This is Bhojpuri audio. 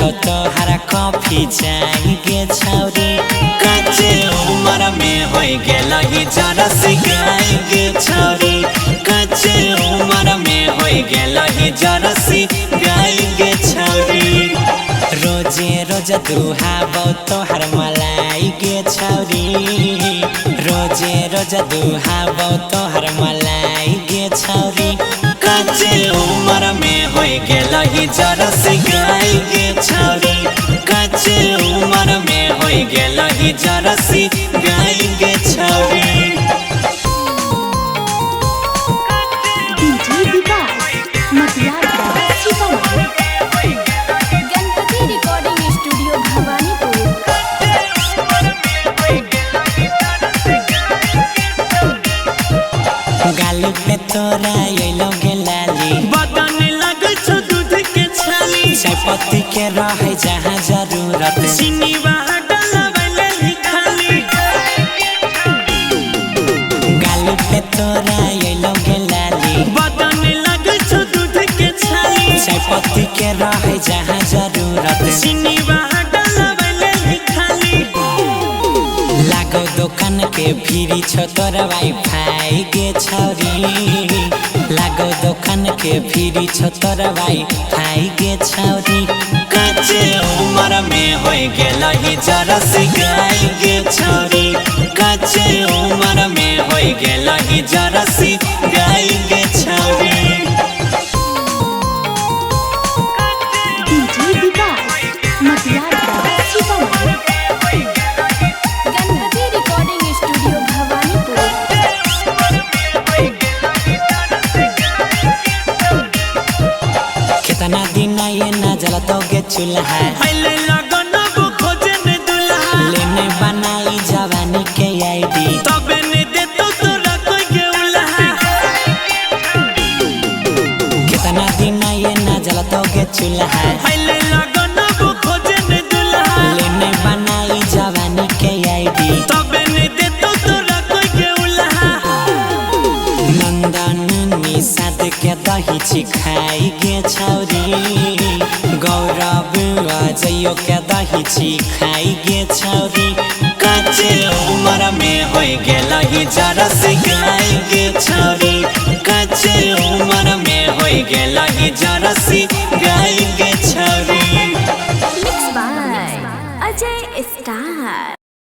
लागो तोहरा कॉफी चाहिए छौरी कच्चे उम्र में हो गेलही जरसी गाय गे छौरी कच्चे उम्र में हो गेलही जरसी गाय गे छौरी रोजे रोज दुहाबो तोहर मलाई गे छौरी रोजे रोज दुहाबो तोहर मलाई गे छौरी कच्चे उम्र में हो गेलही जरसी गाय गे छौरी कच्चे उम्र में हो गेलही जरसी गाय गे छौरी। डीजे विकास मटियार सीतामढ़ी गणपति रिकॉर्डिंग स्टूडियो भवानीपुर। गाली पे तोरा येलो गेलाली बदन लगे छो दूध के छाली चायपत्ती के रहे जहाँ जरूरत चीनी वहाँ डलवाले ही खाली गाली पे तोरा येलो गेलाली बदन लगे छो दूध के छाली चायपत्ती के रहे जहाँ जरूरत चीनी वहाँ डलवाले ही खाली लागो दुकान के फिरी छो तोरा वाईफाई गे छौरी लागो दुकान के फिरी छो तोरा वाईफाई गे छौरी कच्चे उम्र में हो गेलही जरसी गाय गे छौरी कच्चे उम्र में हो गेलही जरसी गाय गे छौरी। डीजे विकास मटियार सीतामढ़ी गणपति रिकॉर्डिंग स्टूडियो भवानीपुर। कितना दिन ये ना जलतोगे चूल्हा पहले लगन वो खोजे ने दुल्हा लेने बनाई जवानी के आईडी तबे ने दे तो तोरा कोई के उल्हा कितना दिन ये ना जलतोगे चूल्हा पहले लगन वो खोजे ने दुल्हा लेने बनाई जवानी के आईडी तबे ने दे तो तोरा कोई के उल्हा नंदन निषाद के दही चिखाई गे छौरी गौरव अजयो के दही चिखाई गे छौरी कच्चे उम्र में हो गेलही जरसी गाय गे छौरी कच्चे उम्र में हो गेलही